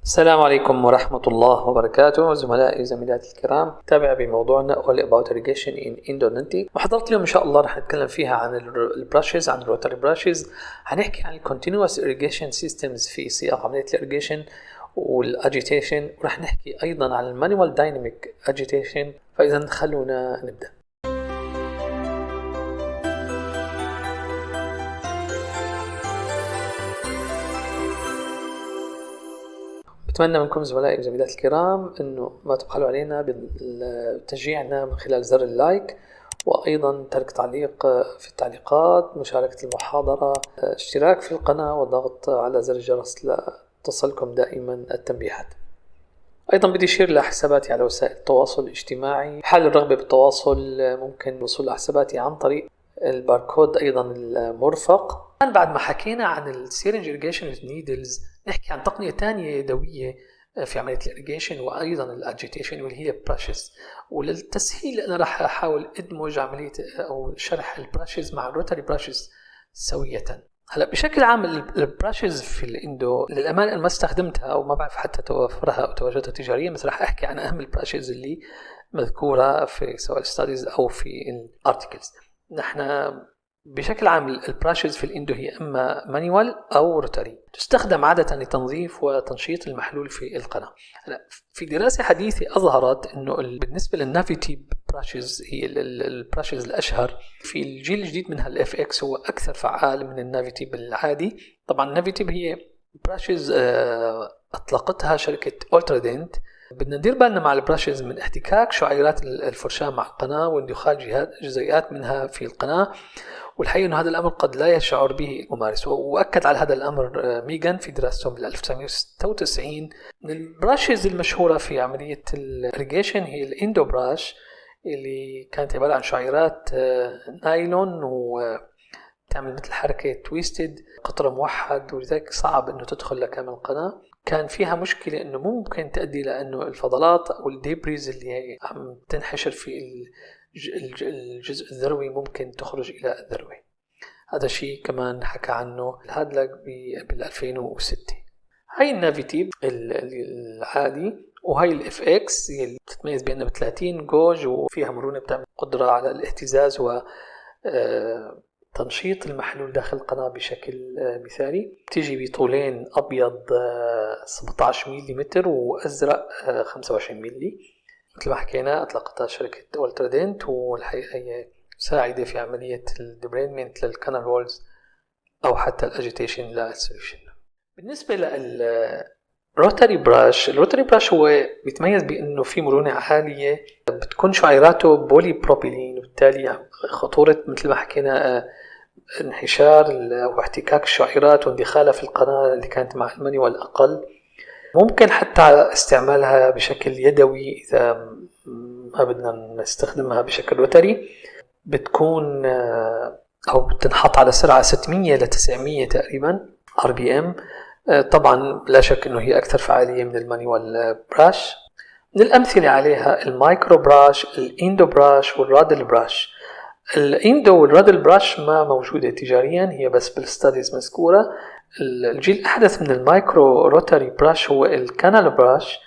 السلام عليكم ورحمة الله وبركاته زملائي وزميلاتي الكرام. تابع بموضوعنا All About Irrigation in Endodontic. محاضرة اليوم إن شاء الله رح نتكلم فيها عن البراشز، عن الروتري براشز. هنحكي عن Continuous Irrigation Systems في سياق عملية الإريجيشن والأجيتيشن، ورح نحكي أيضا عن المانيوال دايناميك أجيتيشن. فإذا خلونا نبدأ. أتمنى منكم زملائي وزميلاتي الكرام أنه ما تبخلوا علينا بتشجيعنا من خلال زر اللايك، وأيضا ترك تعليق في التعليقات، مشاركة المحاضرة، اشتراك في القناة، والضغط على زر الجرس لتصلكم دائما التنبيهات. أيضا بدي أشير لحساباتي على وسائل التواصل الاجتماعي. حال الرغبة بالتواصل ممكن الوصول لحساباتي عن طريق الباركود أيضا المرفق. بعد ما حكينا عن السيرنج إريجيشن with needles، نحكي عن تقنية تانية يدوية في عملية الإريجيشن وأيضا الأجيتيشن، واللي هي براشز. وللتسهيل أنا راح أحاول أدمج عملية أو شرح البراشز مع الروتري براشز سوية. هلا بشكل عام البراشز في الاندو للأمانة أنا ما استخدمتها أو ما بعرف حتى توفرها أو تواجدها تجاريا، بس راح أحكي عن أهم البراشز اللي مذكورة في سواء الستاديز أو في الارتيكلز. نحن بشكل عام البراشز في الاندو هي اما مانيوال او روتري، تستخدم عاده لتنظيف وتنشيط المحلول في القناه. في دراسه حديثه اظهرت انه بالنسبه للنافيتيب براشز هي البراشز الاشهر في الجيل الجديد منها الاف اكس، هو اكثر فعال من النافيتيب العادي. طبعا النافيتيب هي براشز اطلقتها شركه أولترادنت. بدنا ندير بالنا مع البراشز من احتكاك شعيرات الفرشاة مع القناة واندخال جزيئات منها في القناة، والحقيقة أن هذا الأمر قد لا يشعر به الممارس، وأكد على هذا الأمر ميغان في دراسته من 1996. من البراشز المشهورة في عملية الإريجيشن هي الإندو براش، اللي كانت عبارة عن شعيرات نايلون وتعمل مثل حركة تويستد، قطر موحد، ولذلك صعب أنه تدخل لكامل القناة. كان فيها مشكلة أنه ممكن تؤدي لأنه الفضلات أو الديبريز اللي عم تنحشر في الجزء الذروي ممكن تخرج إلى الذروة. هذا شيء كمان حكى عنه الهادلاج بال 2006. هاي النافيتيب العادي، وهاي الاف اكس اللي بتتميز بأنها ب30 جوج وفيها مرونة، بتعمل قدرة على الاهتزاز و تنشيط المحلول داخل القناة بشكل مثالي. تيجي بطولين أبيض 17 ملم وأزرق 25 ملم. مثل ما حكينا أطلقتها شركة أولترادنت، والحقيقة هي مساعدة في عملية الدبرينمنت للكانال وولز أو حتى الأجيتيشن للسوليوشن. بالنسبة للروتري براش، الروتري براش هو بيتميز بأنه في مرونة عالية، بتكون شعيراته بولي بروبيلين، وبالتالي خطورة مثل ما حكينا انحشار واحتكاك الشعيرات واندخالها في القناة اللي كانت مع المانيوال أقل. ممكن حتى استعمالها بشكل يدوي إذا ما بدنا نستخدمها بشكل روتري. بتكون أو بتنحط على سرعة 600 ل 900 تقريبا RPM. طبعا لا شك أنه هي أكثر فعالية من المانيوال براش. من الأمثلة عليها المايكرو براش، الإندو براش، والرادل براش. الإندو والرادل براش ما موجودة تجاريا، هي بس بالستاديز مذكورة. الجيل الأحدث من المايكرو روتري براش هو الكانال براش.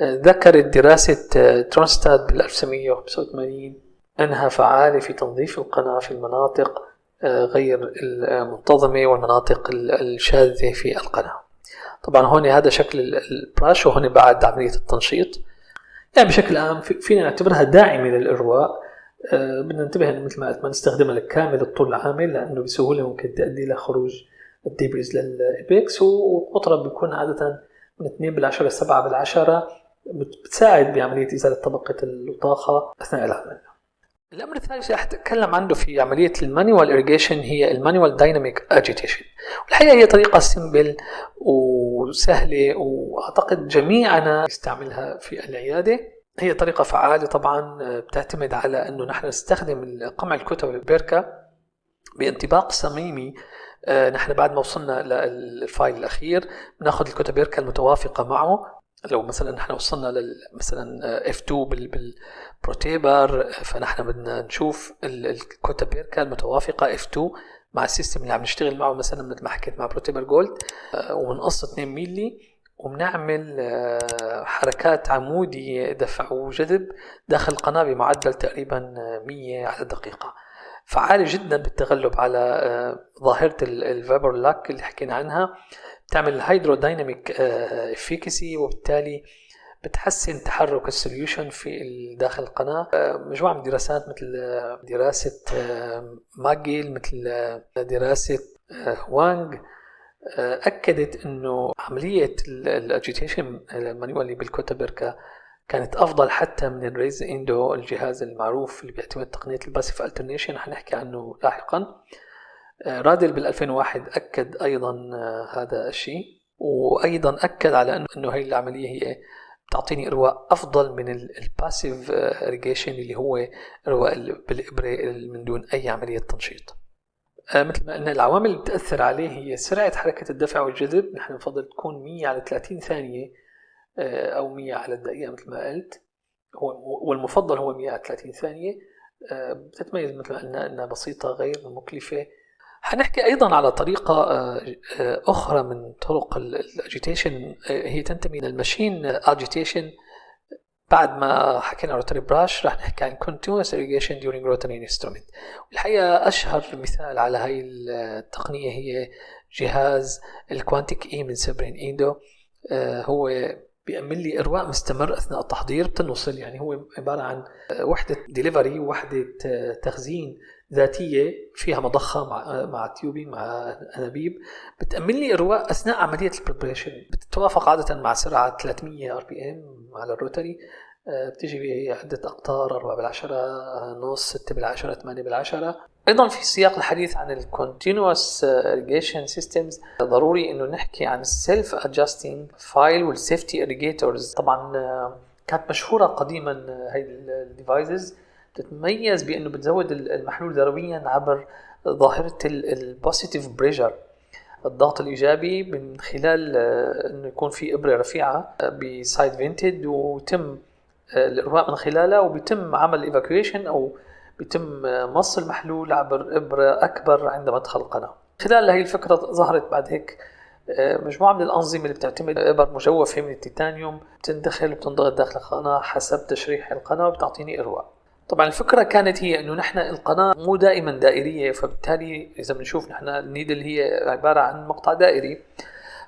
ذكرت دراسة ترونستاد بال 1985 أنها فعالة في تنظيف القناة في المناطق غير المنتظمة والمناطق الشاذة في القناة. طبعا هون هذا شكل البراش، وهون بعد عملية التنشيط. يعني بشكل عام فينا نعتبرها داعمة للإرواء. بدنا ننتبه أن مثل ما نستخدمها لكامل الطول العامل، لأنه بسهولة ممكن تؤدي لخروج الديبريز للإبيكس، وقطرة بيكون عادة من 2/10 7/10، بتساعد بعملية إزالة طبقة الوطاخة أثناء العمل. الأمر الثالث رح أتكلم عنه في عملية المانيوال إريجيشن هي المانيوال دايناميك أجيتيشن. والحقيقة هي طريقة سيمبل وسهلة، وأعتقد جميعنا نستعملها في العيادة. هي طريقة فعالة طبعا، بتعتمد على أنه نحن نستخدم قمع الكتب البيركا بانطباق صميمي. نحن بعد ما وصلنا للفايل الأخير بناخذ الكوتابيركا المتوافقة معه. لو مثلا نحن وصلنا مثلا F2 بالبروتيبر، فنحن بدنا نشوف الكوتابيركا المتوافقة F2 مع السيستم اللي عم نشتغل معه، مثلا مثل ما حكيت مع بروتيبر جولد، ومنقص 2 ملي وبنعمل حركات عمودية دفع وجذب داخل القناة بمعدل تقريبا 100 على الدقيقة. فعالي جدا بالتغلب على ظاهرة الفابر لاك اللي حكينا عنها. بتعمل هيدرودايناميك افيكسي، وبالتالي بتحسن تحرك السوليوشن في داخل القناة. مجموعة من الدراسات مثل دراسة ماجيل، مثل دراسة وانغ، أكدت أنه عملية الأجيتيشن المانيوالي بالكوتابركا كانت أفضل حتى من الريز إندو، الجهاز المعروف اللي بيعتمد تقنية الباسيف الترنيشن، حنحكي عنه لاحقا. رادل بال2001 أكد أيضا هذا الشيء، وأيضا أكد على أنه هي العملية هي بتعطيني إرواء أفضل من الباسيف إريجيشن اللي هو إرواء بالإبرة من دون أي عملية تنشيط. مثل ما قلنا العوامل اللي بتأثر عليه هي سرعة حركة الدفع والجذب. نحن نفضل تكون 100 على 30 ثانية أو 100 على الدقيقة مثل ما قلت، والمفضل هو 100 على 30 ثانية. بتتميز مثل ما قلنا أنها بسيطة غير مكلفة. حنحكي أيضا على طريقة أخرى من طرق الأجيتيشن، هي تنتمي للماشين أجيتيشن. بعد ما حكينا روتري براش راح نحكي عن continuous irrigation during rotary instrument. والحقيقة أشهر مثال على هاي التقنية هي جهاز الكوانتيك إي من سبرين إيندو. هو بيأمن لي إرواء مستمر أثناء التحضير بتنوصل، يعني هو عبارة عن وحدة ديليفري ووحدة تخزين ذاتية فيها مضخة مع تيوبي مع أنابيب، بتأمن لي إرواء أثناء عملية البريبريشن. بتتوافق عادة مع سرعة 300 RPM على الروتري. بتجي بعدة أقطار 4/10، نص، 6/10، 8/10. أيضا في سياق الحديث عن الكونتينوس irrigation systems ضروري إنه نحكي عن السيلف adjusting فايل والسيفتي irrigators. طبعا كانت مشهورة قديما هاي الديفايسز، تتميز بأنه بتزود المحلول ذرويا عبر ظاهرة البوزيتيف بريشر، الضغط الإيجابي، من خلال أنه يكون في إبرة رفيعة بسايد فينتد وتم الإرواء من خلالها، وبيتم عمل إيفاكويشن أو بيتم مص المحلول عبر إبرة أكبر عند مدخل القناة. خلال هذه الفكرة ظهرت بعد هيك مجموعة من الأنظمة اللي بتعتمد إبر مجوفة من التيتانيوم بتندخل وبتنضغط داخل القناة حسب تشريح القناة وبتعطيني إرواء. طبعا الفكرة كانت هي أنه نحن القناة مو دائما دائرية، فبالتالي إذا بنشوف نحن النيدل هي عبارة عن مقطع دائري،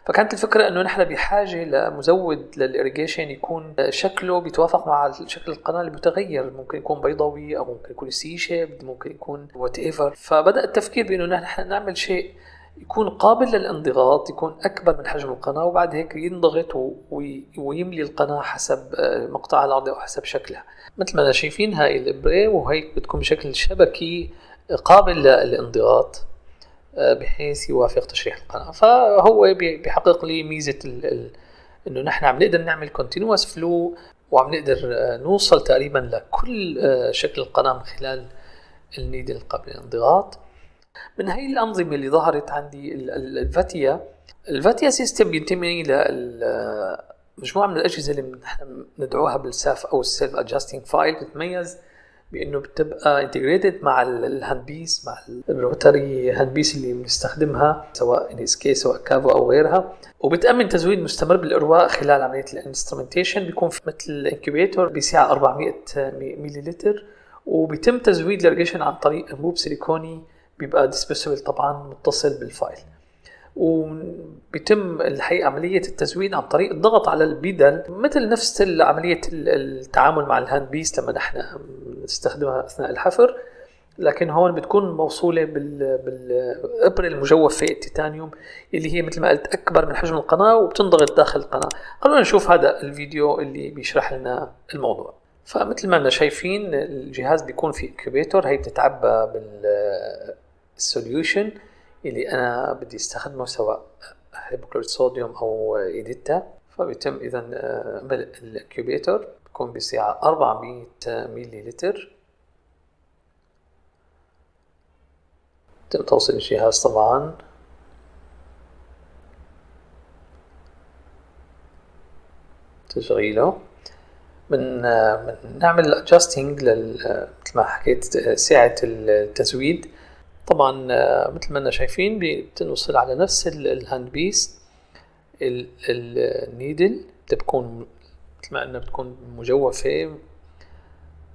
فكانت الفكرة أنه نحن بحاجة لمزود للإريجيشن يكون شكله بيتوافق مع شكل القناة المتغير، ممكن يكون بيضاوي أو ممكن يكون سي شيب، ممكن يكون whatever. فبدأ التفكير بأنه نحن نعمل شيء يكون قابل للانضغاط، يكون أكبر من حجم القناة، وبعد هيك ينضغط ويملي القناة حسب مقطع الأرض أو حسب شكلها. مثل ما شايفين هاي الإبرة، وهي بتكون بشكل شبكي قابل للانضغاط بحيث يوافق تشريح القناة. فهو بيحقق لي ميزة إنه نحن عم نقدر نعمل continuous flow، وعم نقدر نوصل تقريبا لكل شكل القناة من خلال النيدل قبل الانضغاط. من هاي الأنظمة اللي ظهرت عندي الفاتيا سيستم بينتمي لمجموعة من الأجهزة اللي نحن ندعوها بالساف أو السيلف أدجاستينج فايل. بتتميز بأنه بتبقى انتجريتد مع الهاند بيس، مع الروتري هاند بيس اللي بنستخدمها سواء NSK سواء كافو أو غيرها، وبتأمن تزويد مستمر بالإرواء خلال عملية الانسترومنتيشن. بيكون في مثل الانكوبيتور بسعة 400 مليلتر، وبيتم تزويد الإريجيشن عن طريق أنبوب سيليكوني بيبقى ديسبوسبل طبعا متصل بالفايل، وبيتم الحقيقة عملية التزويد عن طريق الضغط على البيدل، مثل نفس عملية التعامل مع الهاند بيس لما نحن نستخدمها أثناء الحفر، لكن هون بتكون موصولة بالإبرة المجوفة التيتانيوم اللي هي مثل ما قلت أكبر من حجم القناة وبتنضغط داخل القناة. خلونا نشوف هذا الفيديو اللي بيشرح لنا الموضوع. فمثل ما شايفين الجهاز بيكون في انكوبيتور، هي بتتعبى بالسوليوشن اللي أنا بدي استخدمه سواء هيبوكلوريت صوديوم أو إيديتا. فبيتم إذن ملء الانكوبيتور، بيكون بسعة 400 مليلتر. تم توصيل الجهاز طبعا، تشغيله، من نعمل adjusting مثل ما حكيت سعة التزويد. طبعا مثل ما شايفين بتنوصل على نفس الهاند بيس النيدل بتكون مثل ما قلنا بتكون مجوفة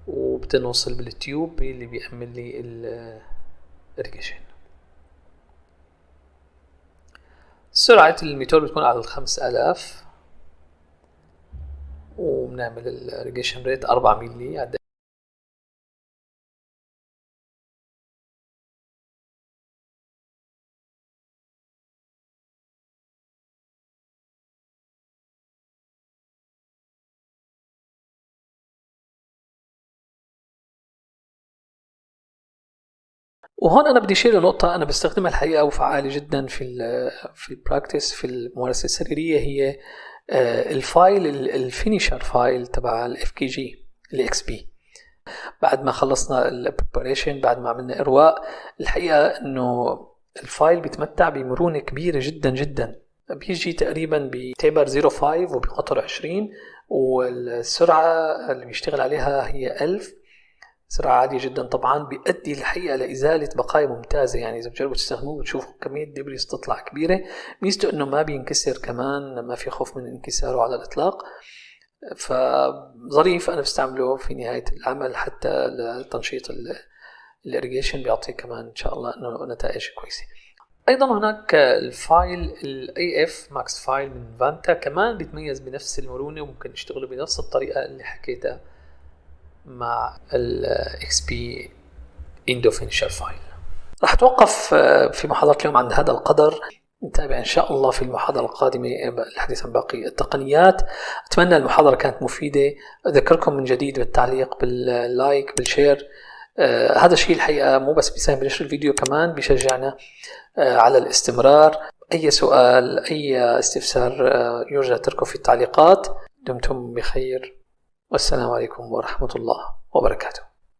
وبتنوصل بالتيوب اللي بيأمن لي الإريجيشن. سرعة الميتور بتكون على 5000 وبنعمل الإريجيشن ريت 4 ملي. وهون أنا بدي أشير لنقطة أنا بستخدمها الحقيقة وفعالة جدا في البراكتس في الممارسة السريرية، هي الفايل الفينيشر فايل تبع الاف كي جي الاكس بي. بعد ما خلصنا البريباريشن، بعد ما عملنا إرواء، الحقيقة إنه الفايل بيتمتع بمرونة كبيرة جدا جدا. بيجي تقريبا بتيبر 0.5 وبقطر 20، والسرعة اللي بيشتغل عليها هي 1000، سرعة عالية جدا. طبعا بيؤدي الحقيقة لإزالة بقايا ممتازة، يعني إذا بتجربوا تستخدموه بتشوفوا كمية دبريس تطلع كبيرة. ميزته إنه ما بينكسر، كمان ما في خوف من انكساره على الإطلاق، فظريف. أنا بستعمله في نهاية العمل حتى لتنشيط الإريجيشن، بيعطي كمان إن شاء الله إنه نتائج كويسة. أيضا هناك الفايل ال AF Max فايل من فانتا، كمان بيتميز بنفس المرونة وممكن نشتغله بنفس الطريقة اللي حكيتها مع ال XP Endo Finisher فايل. راح أتوقف في محاضرة اليوم عند هذا القدر. نتابع إن شاء الله في المحاضرة القادمة الحديث عن باقي التقنيات. أتمنى المحاضرة كانت مفيدة. أذكركم من جديد بالتعليق، باللايك، بالشير. هذا الشيء الحقيقة مو بس بيساهم بنشر الفيديو، كمان بيشجعنا على الاستمرار. أي سؤال، أي استفسار يرجى تركه في التعليقات. دمتم بخير، والسلام عليكم ورحمة الله وبركاته.